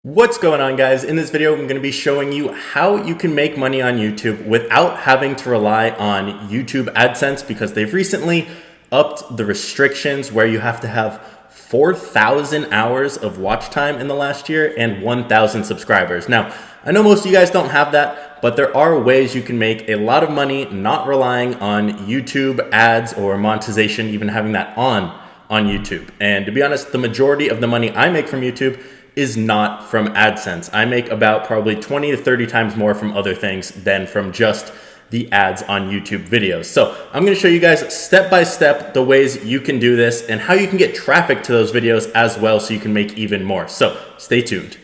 What's going on, guys? In this video, I'm going to be showing you how you can make money on YouTube without having to rely on YouTube AdSense, because they've recently upped the restrictions where you have to have 4,000 hours of watch time in the last year and 1,000 subscribers. Now, I know most of you guys don't have that, but there are ways you can make a lot of money not relying on YouTube ads or monetization, even having that on YouTube. And to be honest, the majority of the money I make from YouTube is not from AdSense. I make about probably 20 to 30 times more from other things than from just the ads on YouTube videos. So I'm gonna show you guys step by step the ways you can do this and how you can get traffic to those videos as well so you can make even more. So stay tuned.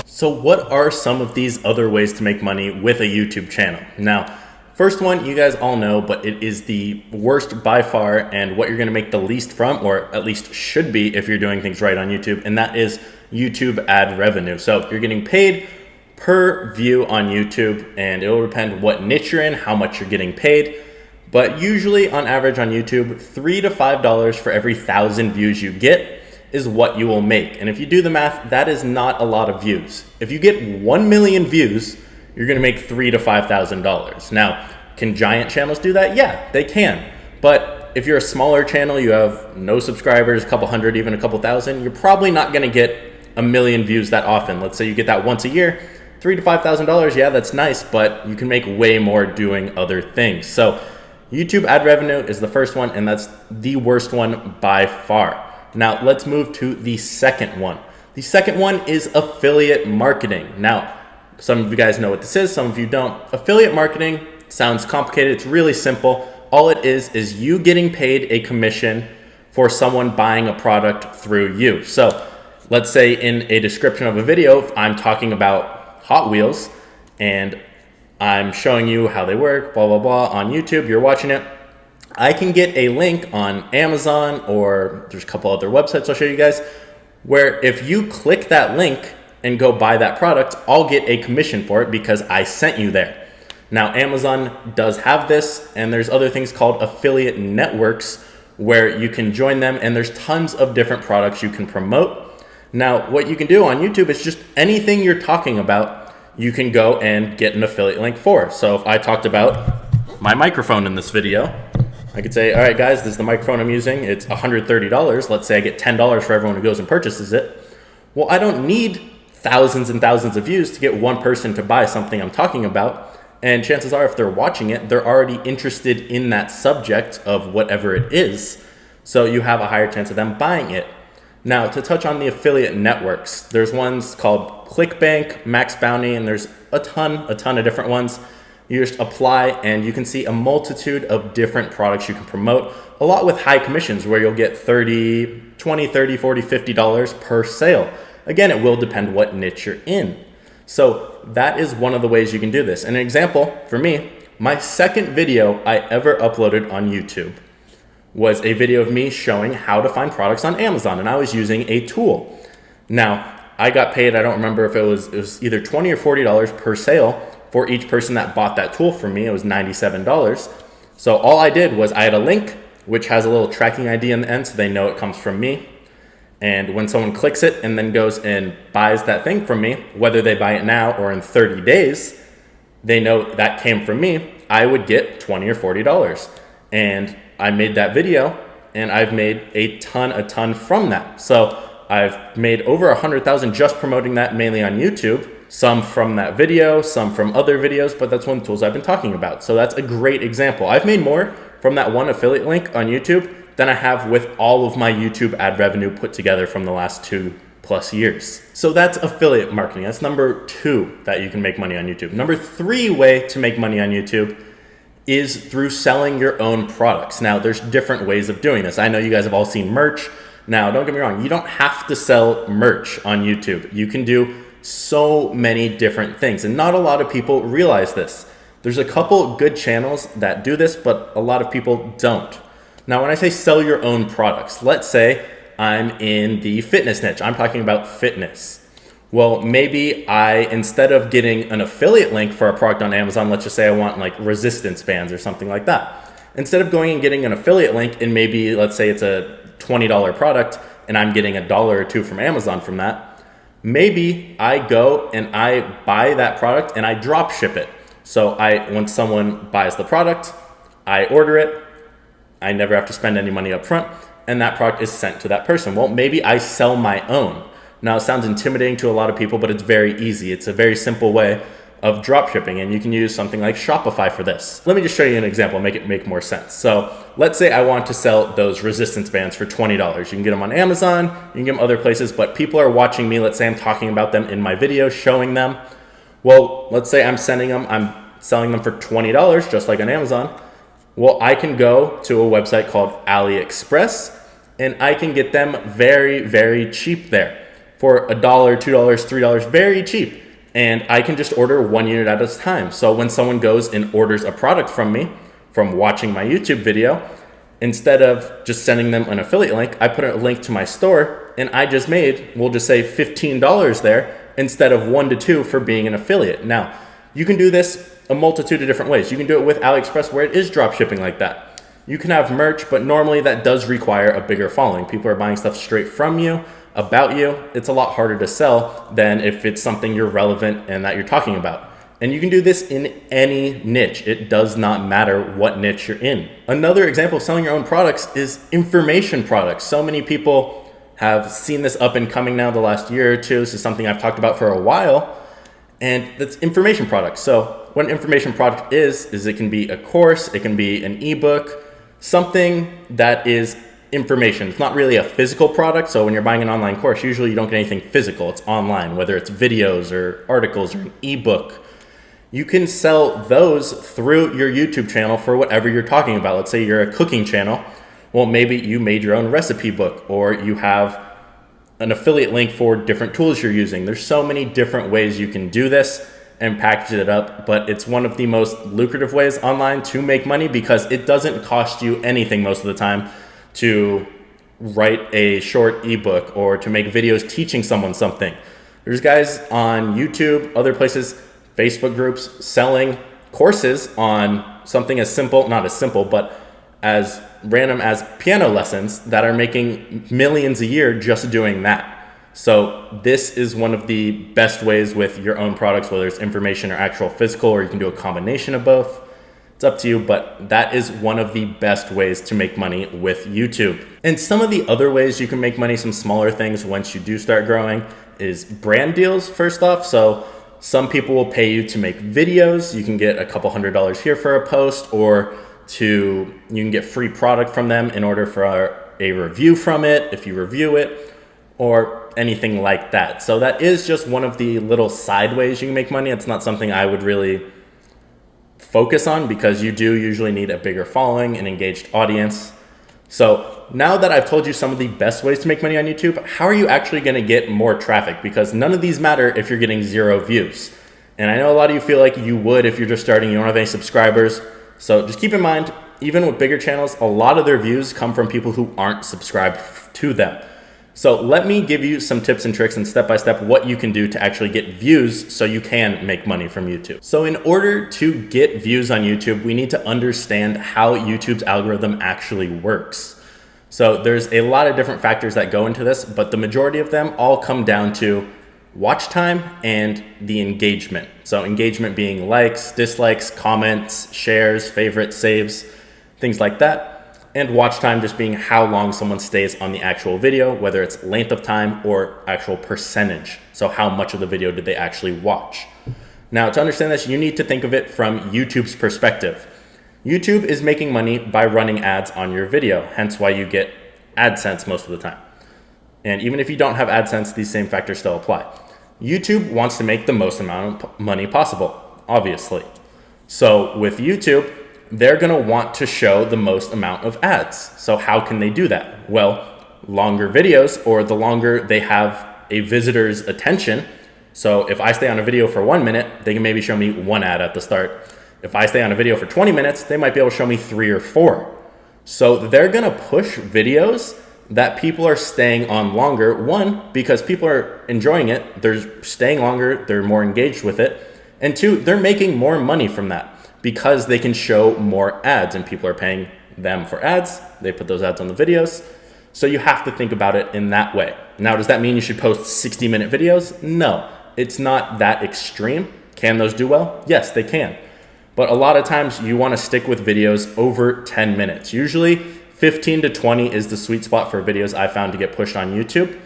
So what are some of these other ways to make money with a YouTube channel? Now, first one, you guys all know, but it is the worst by far and what you're gonna make the least from, or at least should be if you're doing things right on YouTube, and that is YouTube ad revenue. So you're getting paid per view on YouTube, and it will depend what niche you're in, how much you're getting paid. But usually on average on YouTube, $3 to $5 for every 1,000 views you get is what you will make. And if you do the math, that is not a lot of views. If you get 1 million views, you're gonna make $3,000 to $5,000. Now, can giant channels do that? Yeah, they can. But if you're a smaller channel, you have no subscribers, a couple hundred, even a couple thousand, you're probably not gonna get 1 million views that often. Let's say you get that once a year, $3,000 to $5,000, yeah, that's nice, but you can make way more doing other things. So YouTube ad revenue is the first one, and that's the worst one by far. Now let's move to the second one. The second one is affiliate marketing. Now, some of you guys know what this is, some of you don't. Affiliate marketing sounds complicated. It's really simple. All it is you getting paid a commission for someone buying a product through you. So let's say in a description of a video, if I'm talking about Hot Wheels and I'm showing you how they work, blah, blah, blah, on YouTube, you're watching it. I can get a link on Amazon, or there's a couple other websites I'll show you guys, where if you click that link and go buy that product, I'll get a commission for it because I sent you there. Now, Amazon does have this, and there's other things called affiliate networks where you can join them, and there's tons of different products you can promote. Now, what you can do on YouTube is just anything you're talking about, you can go and get an affiliate link for. So if I talked about my microphone in this video, I could say, all right, guys, this is the microphone I'm using. It's $130. Let's say I get $10 for everyone who goes and purchases it. Well, I don't need thousands and thousands of views to get one person to buy something I'm talking about. And chances are, if they're watching it, they're already interested in that subject of whatever it is. So you have a higher chance of them buying it. Now, to touch on the affiliate networks, there's ones called ClickBank, Max Bounty, and there's a ton of different ones. You just apply and you can see a multitude of different products you can promote, a lot with high commissions where you'll get $20, $30, $40, $50 per sale. Again, it will depend what niche you're in. So that is one of the ways you can do this. An example for me, my second video I ever uploaded on YouTube was a video of me showing how to find products on Amazon, and I was using a tool. Now, I got paid, I don't remember if it was either $20 or $40 per sale for each person that bought that tool from me. It was $97. So all I did was I had a link which has a little tracking ID in the end so they know it comes from me. And when someone clicks it and then goes and buys that thing from me, whether they buy it now or in 30 days, they know that came from me. I would get $20 or $40. And I made that video and I've made a ton from that. So I've made over 100,000 just promoting that, mainly on YouTube. Some from that video, some from other videos, but that's one of the tools I've been talking about. So that's a great example. I've made more from that one affiliate link on YouTube than I have with all of my YouTube ad revenue put together from the last 2+ years. So that's affiliate marketing. That's number 2 that you can make money on YouTube. Number 3 way to make money on YouTube is through selling your own products. Now, there's different ways of doing this. I know you guys have all seen merch. Now, don't get me wrong, you don't have to sell merch on YouTube. You can do so many different things, and not a lot of people realize this. There's a couple good channels that do this, but a lot of people don't. Now, when I say sell your own products, let's say I'm in the fitness niche. I'm talking about fitness. Well, maybe instead of getting an affiliate link for a product on Amazon, let's just say I want like resistance bands or something like that. Instead of going and getting an affiliate link and maybe let's say it's a $20 product and I'm getting $1 or $2 from Amazon from that, maybe I go and I buy that product and I drop ship it. So when someone buys the product, I order it, I never have to spend any money up front, and that product is sent to that person. Well, maybe I sell my own. Now, it sounds intimidating to a lot of people, but it's very easy. It's a very simple way of drop shipping, and you can use something like Shopify for this. Let me just show you an example, make it make more sense. So let's say I want to sell those resistance bands for $20. You can get them on Amazon, you can get them other places, but people are watching me. Let's say I'm talking about them in my video, showing them. Well, let's say I'm selling them for $20, just like on Amazon. Well, I can go to a website called AliExpress, and I can get them very, very cheap there for $1, $2, $3, very cheap. And I can just order 1 unit at a time. So when someone goes and orders a product from me, from watching my YouTube video, instead of just sending them an affiliate link, I put a link to my store, and I just made, we'll just say $15 there instead of 1 to 2 for being an affiliate. Now, you can do this a multitude of different ways. You can do it with AliExpress where it is drop shipping like that. You can have merch, but normally that does require a bigger following. People are buying stuff straight from you, about you. It's a lot harder to sell than if it's something you're relevant and that you're talking about. And you can do this in any niche. It does not matter what niche you're in. Another example of selling your own products is information products. So many people have seen this up and coming now the last year or two. This is something I've talked about for a while, and that's information products. So what an information product is it can be a course, it can be an ebook, something that is information. It's not really a physical product. So when you're buying an online course, usually you don't get anything physical. It's online, whether it's videos or articles or an ebook. You can sell those through your YouTube channel for whatever you're talking about. Let's say you're a cooking channel. Well, maybe you made your own recipe book, or you have an affiliate link for different tools you're using. There's so many different ways you can do this and package it up, but it's one of the most lucrative ways online to make money because it doesn't cost you anything most of the time to write a short ebook or to make videos teaching someone something. There's guys on YouTube, other places, Facebook groups selling courses on something as simple, not as simple, but as random as piano lessons that are making millions a year just doing that. So this is one of the best ways with your own products, whether it's information or actual physical, or you can do a combination of both. It's up to you, but that is one of the best ways to make money with YouTube. And some of the other ways you can make money, some smaller things once you do start growing, is brand deals first off. So some people will pay you to make videos. You can get a couple $100s here for a post, or you can get free product from them in order for a review from it, if you review it, or anything like that. So that is just one of the little side ways you can make money. It's not something I would really focus on because you do usually need a bigger following, an engaged audience. So now that I've told you some of the best ways to make money on YouTube, how are you actually going to get more traffic? Because none of these matter if you're getting 0 views. And I know a lot of you feel like you would if you're just starting, you don't have any subscribers. So just keep in mind, even with bigger channels, a lot of their views come from people who aren't subscribed to them. So let me give you some tips and tricks and step-by-step what you can do to actually get views so you can make money from YouTube. So in order to get views on YouTube, we need to understand how YouTube's algorithm actually works. So there's a lot of different factors that go into this, but the majority of them all come down to watch time and the engagement. So engagement being likes, dislikes, comments, shares, favorites, saves, things like that. And watch time just being how long someone stays on the actual video, whether it's length of time or actual percentage. So how much of the video did they actually watch? Now, to understand this, you need to think of it from YouTube's perspective. YouTube is making money by running ads on your video, hence why you get AdSense most of the time. And even if you don't have AdSense, these same factors still apply. YouTube wants to make the most amount of money possible, obviously. So with YouTube, they're going to want to show the most amount of ads. So how can they do that? Well, longer videos, or the longer they have a visitor's attention. So if I stay on a video for 1 minute, they can maybe show me 1 ad at the start. If I stay on a video for 20 minutes, they might be able to show me 3 or 4. So they're going to push videos that people are staying on longer. One, because people are enjoying it, they're staying longer, they're more engaged with it. And two, they're making more money from that because they can show more ads and people are paying them for ads. They put those ads on the videos. So you have to think about it in that way. Now, does that mean you should post 60-minute videos? No, it's not that extreme. Can those do well? Yes, they can. But a lot of times you want to stick with videos over 10 minutes. Usually 15 to 20 is the sweet spot for videos I found to get pushed on YouTube.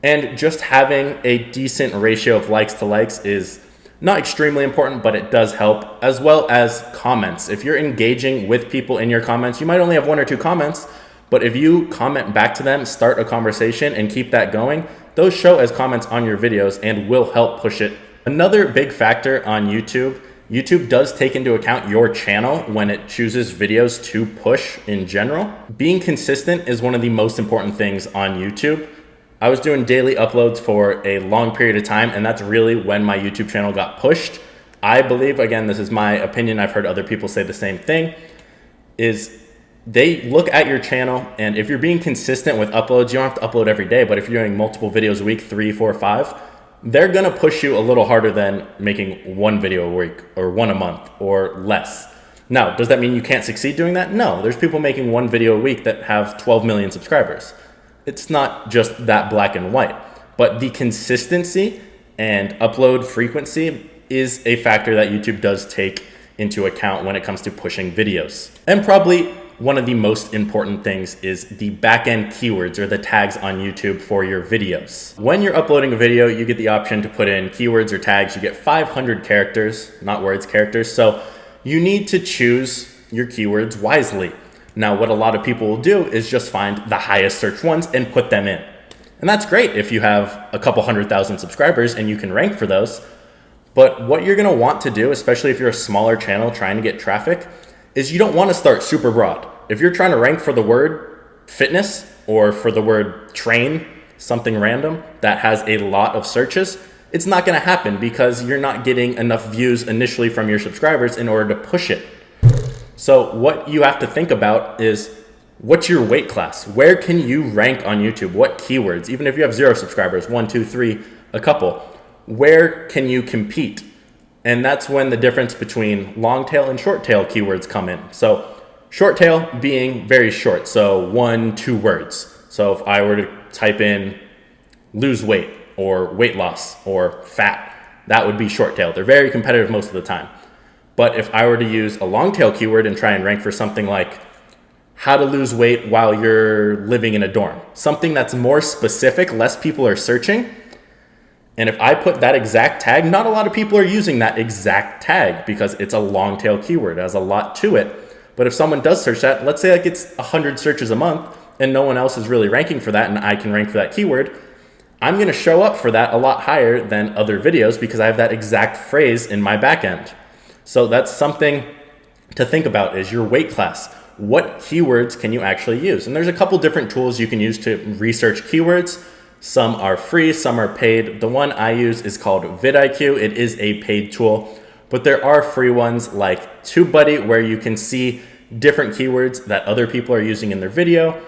And just having a decent ratio of likes to likes is not extremely important, but it does help, as well as comments. If you're engaging with people in your comments, you might only have 1 or 2 comments, but if you comment back to them, start a conversation and keep that going, those show as comments on your videos and will help push it. Another big factor on YouTube, YouTube does take into account your channel when it chooses videos to push in general. Being consistent is one of the most important things on YouTube. I was doing daily uploads for a long period of time, and that's really when my YouTube channel got pushed. I believe, again, this is my opinion, I've heard other people say the same thing, is they look at your channel, and if you're being consistent with uploads, you don't have to upload every day, but if you're doing multiple videos a week, 3, 4, 5, they're gonna push you a little harder than making 1 video a week or 1 a month or less. Now, does that mean you can't succeed doing that? No, there's people making 1 video a week that have 12 million subscribers. It's not just that black and white, but the consistency and upload frequency is a factor that YouTube does take into account when it comes to pushing videos. And probably one of the most important things is the back-end keywords or the tags on YouTube for your videos. When you're uploading a video, you get the option to put in keywords or tags. You get 500 characters, not words, characters. So you need to choose your keywords wisely. Now, what a lot of people will do is just find the highest search ones and put them in. And that's great if you have a couple 100,000 subscribers and you can rank for those. But what you're gonna want to do, especially if you're a smaller channel trying to get traffic, is you don't want to start super broad. If you're trying to rank for the word fitness or for the word train, something random that has a lot of searches, it's not going to happen because you're not getting enough views initially from your subscribers in order to push it. So what you have to think about is, what's your weight class? Where can you rank on YouTube? What keywords? Even if you have 0 subscribers, 1, 2, 3, a couple, where can you compete? And that's when the difference between long tail and short tail keywords come in. So short tail being very short, so 1, 2 words. So if I were to type in lose weight or weight loss or fat, that would be short tail. They're very competitive most of the time. But if I were to use a long tail keyword and try and rank for something like how to lose weight while you're living in a dorm, something that's more specific, less people are searching. And if I put that exact tag, not a lot of people are using that exact tag because it's a long tail keyword. It has a lot to it. But if someone does search that, let's say like it's 100 searches a month and no one else is really ranking for that and I can rank for that keyword, I'm going to show up for that a lot higher than other videos because I have that exact phrase in my backend. So that's something to think about, is your weight class. What keywords can you actually use? And there's a couple different tools you can use to research keywords. Some are free, some are paid. The one I use is called vidIQ. It is a paid tool, but there are free ones like TubeBuddy where you can see different keywords that other people are using in their video.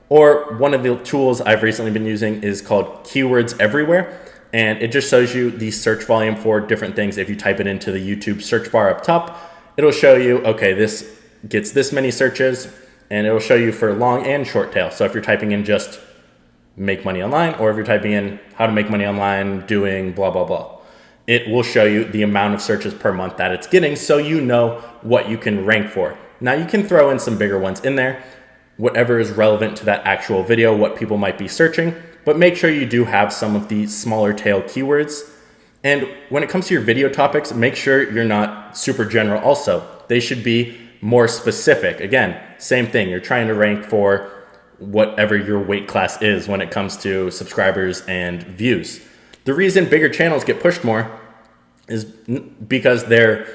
Or one of the tools I've recently been using is called Keywords Everywhere. And it just shows you the search volume for different things. If you type it into the YouTube search bar up top, it'll show you, okay, this gets this many searches, and it'll show you for long and short tail. So if you're typing in just make money online, or if you're typing in how to make money online doing blah, blah, blah, it will show you the amount of searches per month that it's getting so you know what you can rank for. Now you can throw in some bigger ones in there, whatever is relevant to that actual video, what people might be searching, but make sure you do have some of the smaller tail keywords. And when it comes to your video topics, make sure you're not super general also. They should be more specific. Again, same thing. You're trying to rank for whatever your weight class is when it comes to subscribers and views. The reason bigger channels get pushed more is because their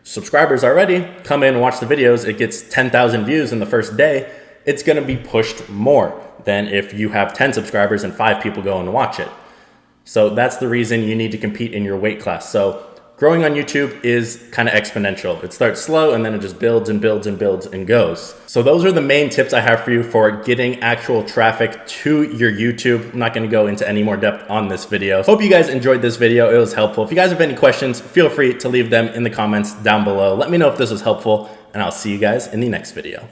subscribers already come in and watch the videos. It gets 10,000 views in the first day. It's going to be pushed more than if you have 10 subscribers and 5 people go and watch it. So that's the reason you need to compete in your weight class. So growing on YouTube is kind of exponential. It starts slow and then it just builds and builds and builds and goes. So those are the main tips I have for you for getting actual traffic to your YouTube. I'm not going to go into any more depth on this video. Hope you guys enjoyed this video. It was helpful. If you guys have any questions, feel free to leave them in the comments down below. Let me know if this was helpful, and I'll see you guys in the next video.